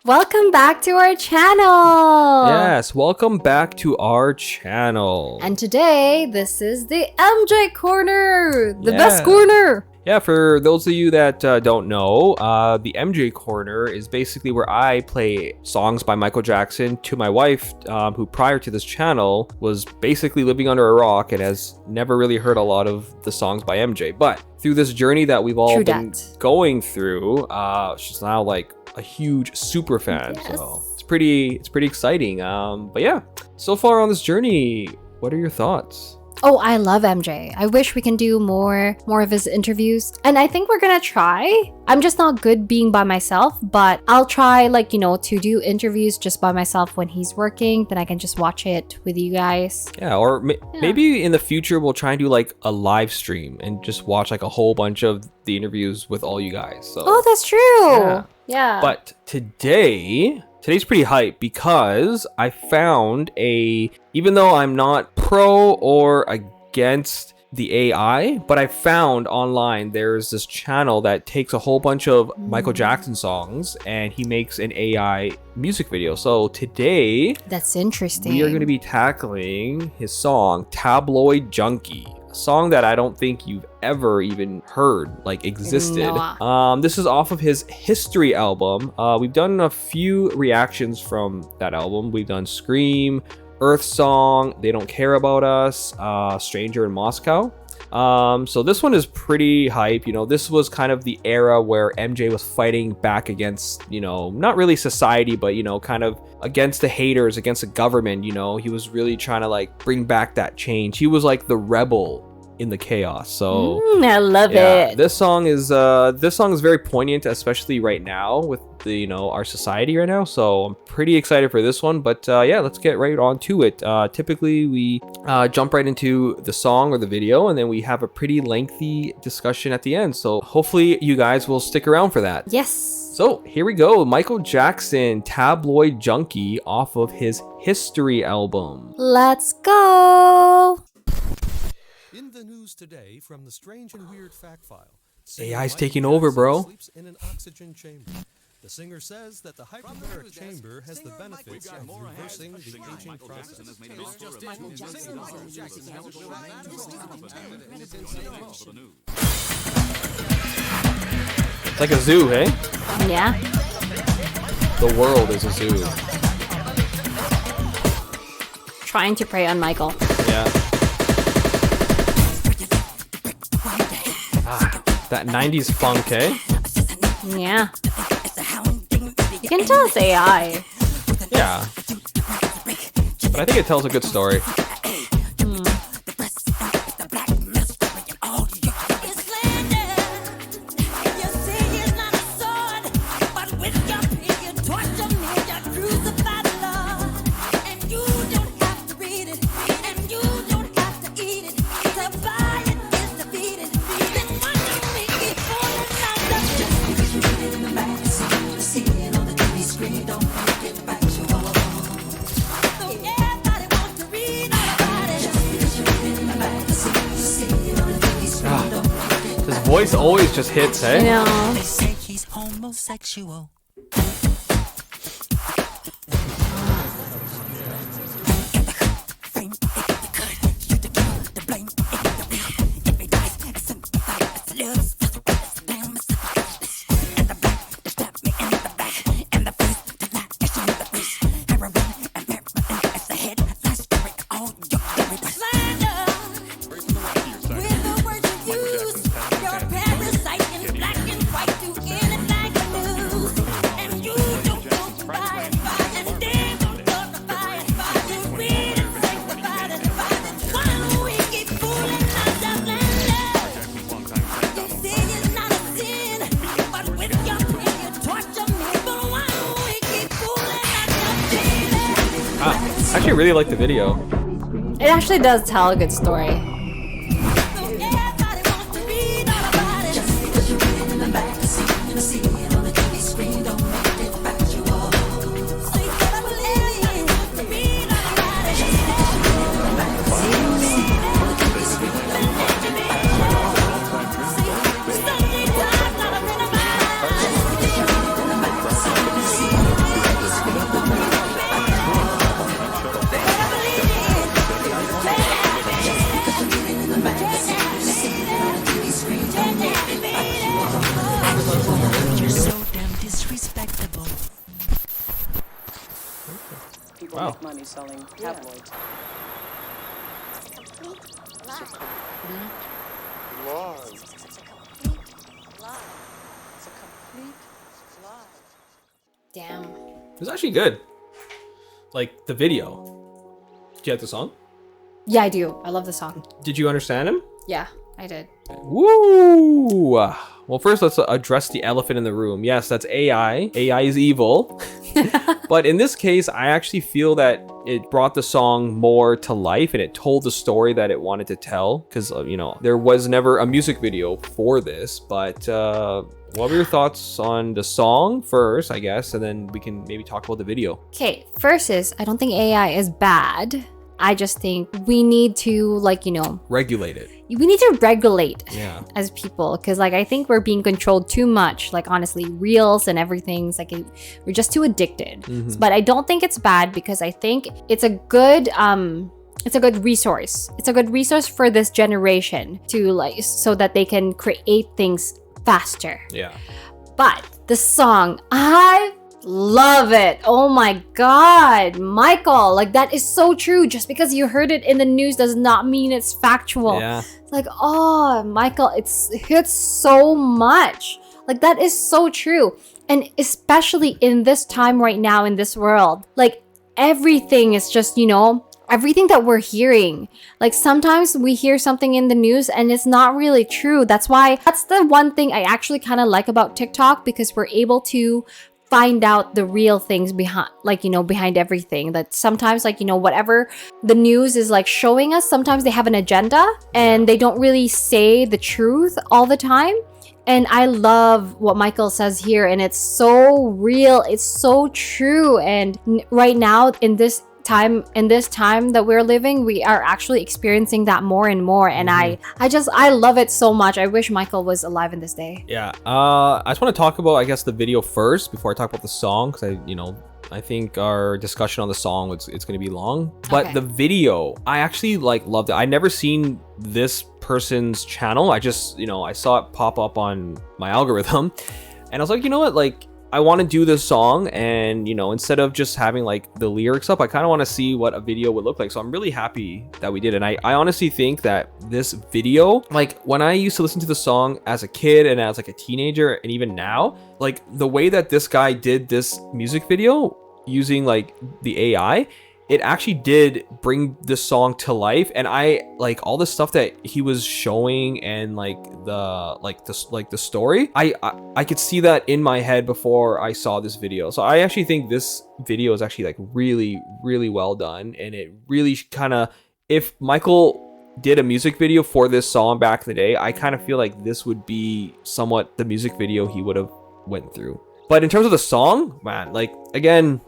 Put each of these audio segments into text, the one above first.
Welcome back to our channel! Yes, welcome back to our channel. And today, this is the MJ Corner! The best corner! Yeah, for those of you that don't know, the MJ Corner is basically where I play songs by Michael Jackson to my wife, who prior to this channel was basically living under a rock and has never really heard a lot of the songs by MJ. But through this journey that we've all been going through, she's now like a huge super fan. Yes. So it's pretty exciting. But yeah, so far on this journey, what are your thoughts? Oh, I love MJ. I wish we can do more of his interviews. And I think we're gonna try. I'm just not good being by myself, but I'll try to do interviews just by myself when he's working. Then I can just watch it with you guys. Yeah, or maybe in the future we'll try and do like a live stream and just watch like a whole bunch of the interviews with all you guys. So oh, that's true. Yeah. But today's pretty hype because I found even though I'm not pro or against the AI, but I found online there's this channel that takes a whole bunch of Michael Jackson songs and he makes an AI music video. So today, that's interesting. We are going to be tackling his song Tabloid Junkie. A song that I don't think you've ever even heard existed. No. This is off of his History album. We've done a few reactions from that album. We've done Scream, Earth Song, They Don't Care About Us, Stranger in Moscow. So this one is pretty hype. This was kind of the era where MJ was fighting back against, not really society, but, kind of against the haters, against the government. He was really trying to bring back that change. He was like the rebel in the chaos. So I love it. This song is very poignant, especially right now with the our society right now. So I'm pretty excited for this one. But let's get right on to it. Typically we jump right into the song or the video, and then we have a pretty lengthy discussion at the end. So hopefully you guys will stick around for that. Yes. So here we go. Michael Jackson, Tabloid Junkie, off of his History album. Let's go. In the news today from the Strange and Weird Fact File. AI's taking over, bro. Sleeps in an oxygen chamber. The singer says that the hyperbaric chamber has the benefits of reversing the aging process. It's like a zoo, hey? Yeah. The world is a zoo. Trying to prey on Michael. Yeah. That 90s funk, eh? Yeah. You can tell it's AI. Yeah. But I think it tells a good story. Voice always just hits, hey? I know. They say he's homosexual. I actually really like the video. It actually does tell a good story. me selling tabloids. It's a complete lie. Damn. It was actually good. Like the video. Did you like the song? Yeah, I do. I love the song. Did you understand him? Yeah, I did. Woo! Well, first let's address the elephant in the room. Yes, that's AI. AI is evil. But in this case, I actually feel that it brought the song more to life and it told the story that it wanted to tell. Because, you know, there was never a music video for this. But what were your thoughts on the song first, I guess? And then we can maybe talk about the video. Okay, first is, I don't think AI is bad. I just think we need to, like, you know, regulate it. We need to regulate as people, because like I think we're being controlled too much. Like honestly, reels and everything's like we're just too addicted. But I don't think it's bad, because I think it's a good resource. It's a good resource for this generation to like, so that they can create things faster. Yeah. But the song, I love it. Oh my god, Michael, like that is so true. Just because you heard it in the news does not mean it's factual. Yeah. It's like, oh, Michael, it hits so much. Like that is so true. And especially in this time right now in this world, like everything is just, you know, everything that we're hearing. Like sometimes we hear something in the news and it's not really true. That's the one thing I actually kind of like about TikTok, because we're able to find out the real things behind, like, you know, behind everything. That sometimes, like, you know, whatever the news is like showing us, sometimes they have an agenda and they don't really say the truth all the time. And I love what Michael says here, and it's so real, it's so true. And right now in this time that we're living, we are actually experiencing that more and more. And I love it so much. I wish Michael was alive in this day. Yeah. I just want to talk about, I guess, the video first before I talk about the song, because I think our discussion on the song it's going to be long. But Okay. the video, I actually like loved it. I never seen this person's channel. I just, I saw it pop up on my algorithm, and I was like, you know what, like, I want to do this song, and instead of just having like the lyrics up, I kind of want to see what a video would look like. So I'm really happy that we did. And I honestly think that this video, like when I used to listen to the song as a kid and as like a teenager, and even now, like the way that this guy did this music video using like the AI, it actually did bring this song to life. And I like all the stuff that he was showing, and like the story, I could see that in my head before I saw this video. So I actually think this video is actually like really, really well done. And it really kind of, if Michael did a music video for this song back in the day, I kind of feel like this would be somewhat the music video he would have went through. But in terms of the song, man, like again,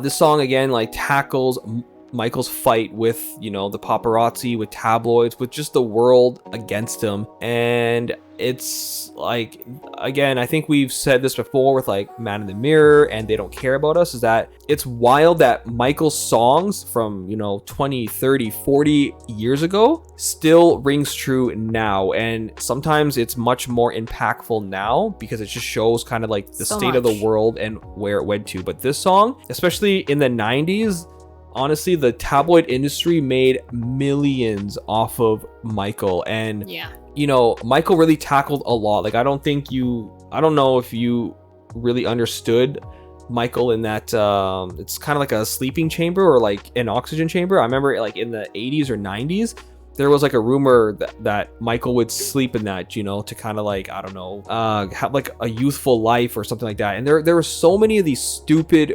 this song again like tackles Michael's fight with the paparazzi, with tabloids, with just the world against him. And it's like, again, I think we've said this before with like Man in the Mirror and They Don't Care About Us, is that it's wild that Michael's songs from 20, 30, 40 years ago still rings true now. And sometimes it's much more impactful now because it just shows kind of like the state of the world and where it went to. But this song, especially in the 90s, honestly, the tabloid industry made millions off of Michael. And Michael really tackled a lot. Like I don't know if you really understood Michael in that it's kind of like a sleeping chamber or like an oxygen chamber. I remember like in the 80s or 90s there was like a rumor that Michael would sleep in that, to kind of like, I don't know, have like a youthful life or something like that. And there were so many of these stupid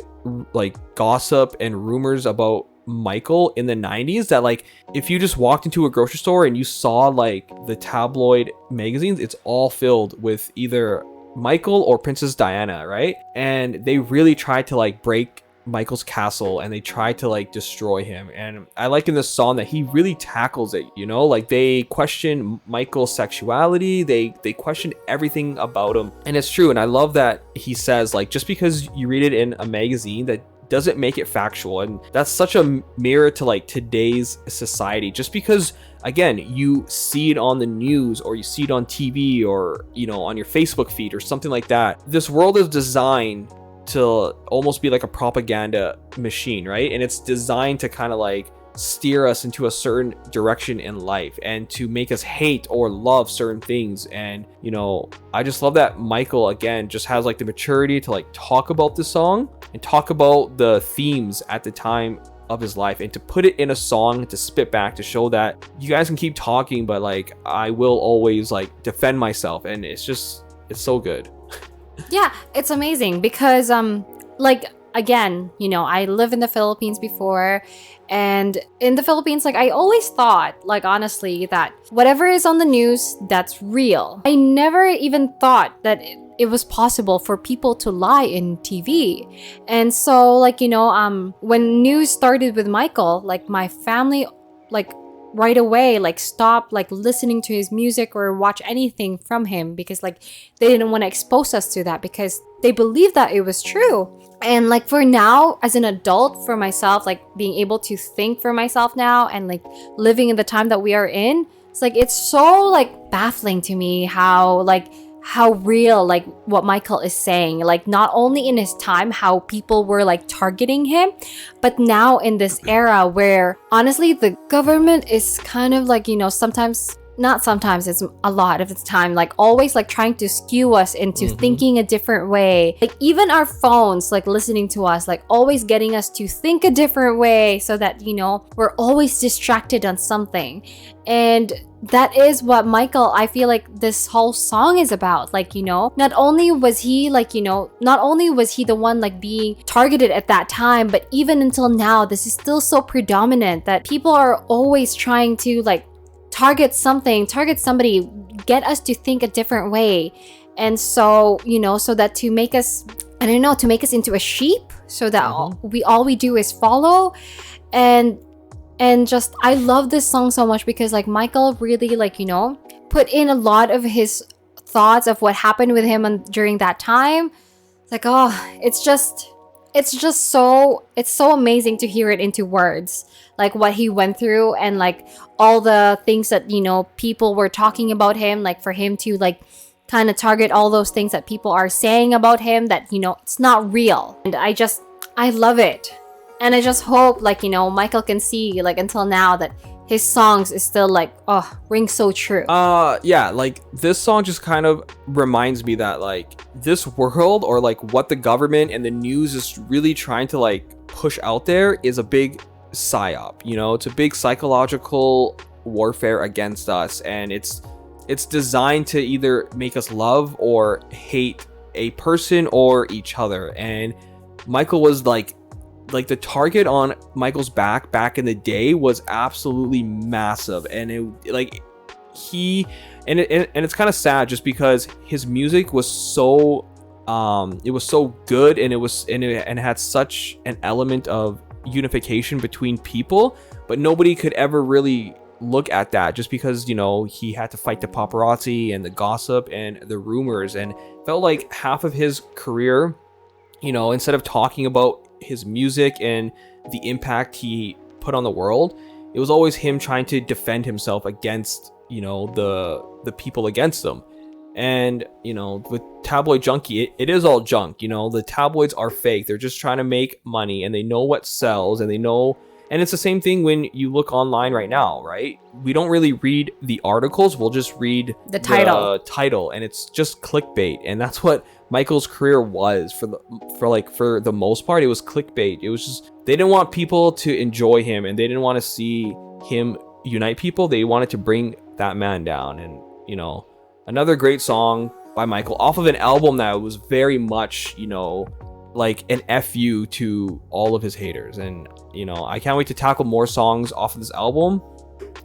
like gossip and rumors about Michael in the 90s that like if you just walked into a grocery store and you saw like the tabloid magazines, it's all filled with either Michael or Princess Diana, right? And they really tried to like break Michael's castle and they tried to like destroy him. And I like in this song that he really tackles it, like they question Michael's sexuality, they question everything about him. And it's true. And I love that he says like, just because you read it in a magazine, that doesn't make it factual. And that's such a mirror to like today's society. Just because again you see it on the news or you see it on TV or on your Facebook feed or something like that, this world is designed to almost be like a propaganda machine, right? And it's designed to kind of like steer us into a certain direction in life and to make us hate or love certain things. And you know, I just love that Michael again just has like the maturity to like talk about the song and talk about the themes at the time of his life and to put it in a song, to spit back, to show that you guys can keep talking, but like I will always like defend myself. And it's so good. Yeah, it's amazing because like again, you know, I live in the Philippines before, and in the Philippines, like I always thought, like honestly, that whatever is on the news, that's real. I never even thought that it was possible for people to lie in TV. And so like, you know, when news started with Michael, like my family like right away like stopped like listening to his music or watch anything from him, because like they didn't want to expose us to that, because they believed that it was true. And like for now, as an adult, for myself, like being able to think for myself now and like living in the time that we are in, it's like it's so like baffling to me how real like what Michael is saying, like not only in his time how people were like targeting him, but now in this era where honestly the government is kind of like, you know, it's a lot of the time like always like trying to skew us into thinking a different way. Like even our phones like listening to us, like always getting us to think a different way so that, you know, we're always distracted on something. And that is what Michael, I feel like this whole song is about. Like, you know, not only was he the one like being targeted at that time, but even until now, this is still so predominant that people are always trying to like target somebody, get us to think a different way. And so, you know, so that to make us into a sheep, so that all we do is follow. And just I love this song so much because like Michael really like, you know, put in a lot of his thoughts of what happened with him during that time. It's like, oh, it's so amazing to hear it into words, like what he went through and like all the things that, you know, people were talking about him, like for him to like kind of target all those things that people are saying about him that, you know, it's not real. And I love it. And I just hope like, you know, Michael can see like until now that his songs is still like, oh, ring so true. Yeah, like this song just kind of reminds me that like this world, or like what the government and the news is really trying to like push out there, is a big psyop. You know, it's a big psychological warfare against us, and it's designed to either make us love or hate a person or each other. And Michael was like the target on Michael's back in the day was absolutely massive. And it's kind of sad just because his music was so it was so good, and it had such an element of unification between people, but nobody could ever really look at that just because, you know, he had to fight the paparazzi and the gossip and the rumors, and felt like half of his career, you know, instead of talking about his music and the impact he put on the world, it was always him trying to defend himself against, you know, the people against him. And, you know, with Tabloid Junkie, it is all junk. You know, the tabloids are fake. They're just trying to make money, and they know what sells, and they know. And it's the same thing when you look online right now, right? We don't really read the articles. We'll just read the title, and it's just clickbait. And that's what Michael's career was for the most part. It was clickbait. It was just, they didn't want people to enjoy him, and they didn't want to see him unite people. They wanted to bring that man down. And, you know, another great song by Michael off of an album that was very much, you know, like an FU to all of his haters. And, you know, I can't wait to tackle more songs off of this album,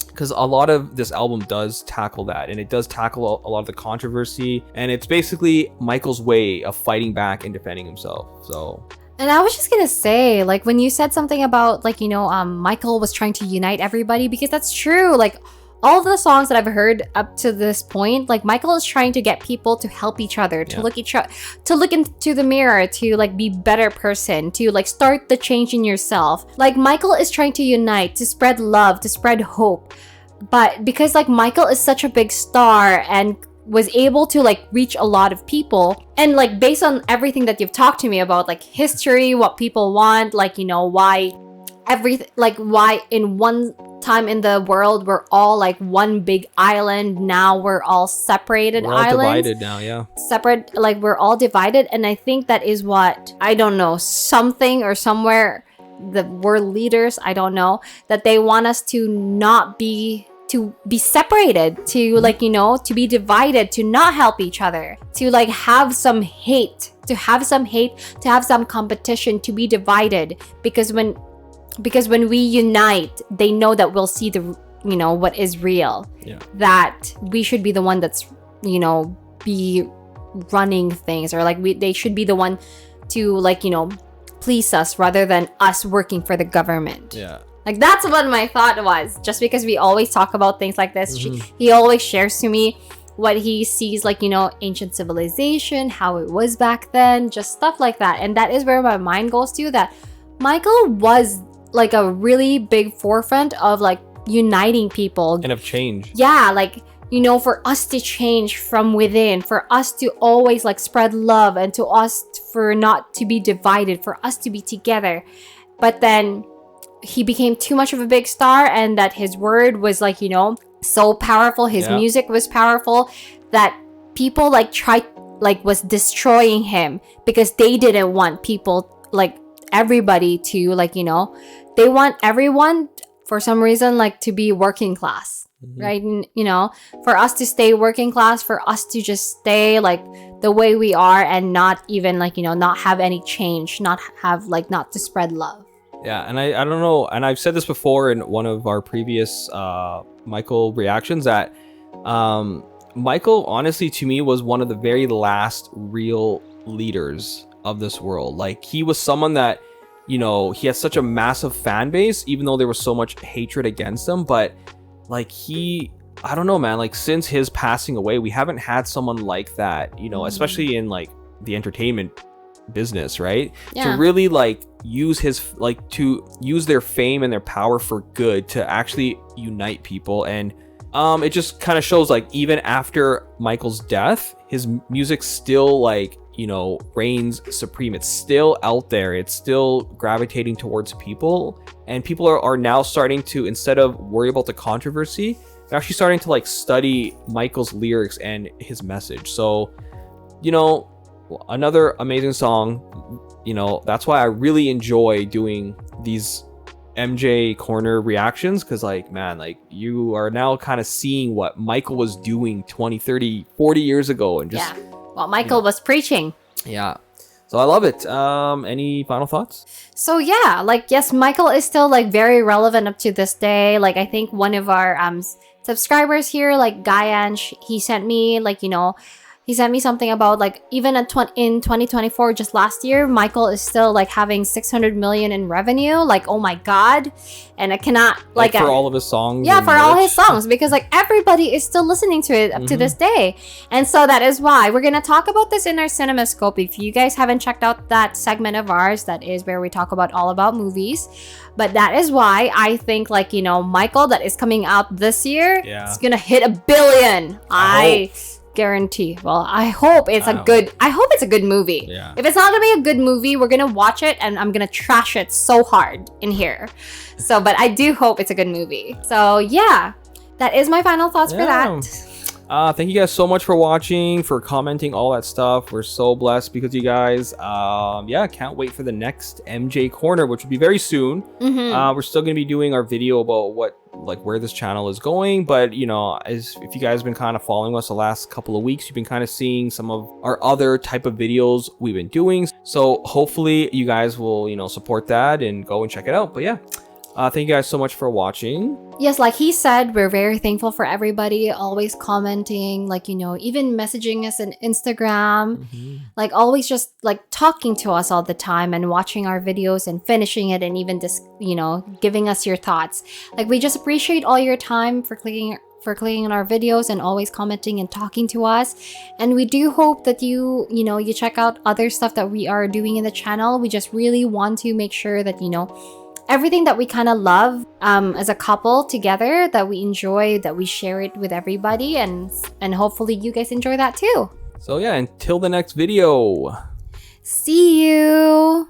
because a lot of this album does tackle that, and it does tackle a lot of the controversy, and it's basically Michael's way of fighting back and defending himself. So, and I was just gonna say, like when you said something about like, you know, Michael was trying to unite everybody, because that's true. Like all of the songs that I've heard up to this point, like Michael is trying to get people to help each other, to look into the mirror, to like be better person, to like start the change in yourself. Like Michael is trying to unite, to spread love, to spread hope. But because like Michael is such a big star, and was able to like reach a lot of people. And like based on everything that you've talked to me about, like history, what people want, like, you know, why everything, like why in one time in the world we're all like one big island, now we're all separated We're all islands. divided now, yeah. Separate, like we're all divided. And I think that is what, I don't know, something or somewhere the world leaders, I don't know, that they want us to not be, to be separated, to like, you know, to be divided, to not help each other, to like have some hate, to have some competition, to be divided. Because when we unite, they know that we'll see the, you know, what is real. Yeah. That we should be the one that's, you know, be running things, or like they should be the one to like, you know, please us rather than us working for the government. Yeah. Like that's what my thought was. Just because we always talk about things like this, he always shares to me what he sees, like, you know, ancient civilization, how it was back then, just stuff like that. And that is where my mind goes to, that Michael was like a really big forefront of like uniting people And of change. Yeah, like, you know, for us to change from within, for us to always like spread love, and to us for not to be divided, for us to be together. But then he became too much of a big star, and that his word was like, you know, so powerful, his music was powerful, that people like tried, like was destroying him because they didn't want people, like everybody to like, you know, they want everyone for some reason like to be working class. Right? And, you know, for us to stay working class, for us to just stay like the way we are, and not even like, you know, not have any change, not have like, not to spread love. Yeah, and I don't know, and I've said this before in one of our previous Michael reactions, that Michael, honestly, to me, was one of the very last real leaders of this world. Like, he was someone that, you know, he has such a massive fan base, even though there was so much hatred against him. But like, I don't know, man, like since his passing away, we haven't had someone like that, you know, especially in like the entertainment business, right? Yeah. To really like use his, like to use their fame and their power for good, to actually unite people. And it just kind of shows, like, even after Michael's death, his music still, like, you know, reigns supreme. It's still out there. It's still gravitating towards people, and people are now starting to, instead of worry about the controversy, they're actually starting to like study Michael's lyrics and his message. So, you know, another amazing song. You know, that's why I really enjoy doing these MJ Corner reactions, because like, man, like, you are now kind of seeing what Michael was doing 20, 30, 40 years ago, and just what Michael was preaching. Yeah. So I love it. Any final thoughts? So yeah, like, yes, Michael is still like very relevant up to this day. Like, I think one of our subscribers here, like Gayan, he sent me like, you know, he sent me something about like, even in 2024, just last year, Michael is still like having 600 million in revenue. Like, oh my god. And I cannot like for all of his songs. Yeah, for all his songs, because like everybody is still listening to it up to this day. And so that is why we're gonna talk about this in our CinemaScope. If you guys haven't checked out that segment of ours, that is where we talk about all about movies. But that is why I think, like, you know, Michael, that is coming out this year, it's gonna hit 1 billion. I guarantee. Well, I hope it's a good movie. Yeah. If it's not gonna be a good movie, we're gonna watch it and I'm gonna trash it so hard in here. So, but I do hope it's a good movie. So yeah, that is my final thoughts for that. Thank you guys so much for watching, for commenting, all that stuff. We're so blessed because you guys. Can't wait for the next MJ Corner, which will be very soon. We're still gonna be doing our video about where this channel is going, but you know, if you guys have been kind of following us the last couple of weeks, you've been kind of seeing some of our other type of videos we've been doing. So hopefully you guys will, you know, support that and go and check it out. But yeah. Thank you guys so much for watching. Yes, like he said, we're very thankful for everybody always commenting, like, you know, even messaging us on Instagram, like always just like talking to us all the time and watching our videos and finishing it, and even just, you know, giving us your thoughts. Like, we just appreciate all your time for clicking on our videos and always commenting and talking to us. And we do hope that you check out other stuff that we are doing in the channel. We just really want to make sure that, you know, everything that we kind of love as a couple together, that we enjoy, that we share it with everybody, and hopefully you guys enjoy that too. So yeah, until the next video. See you.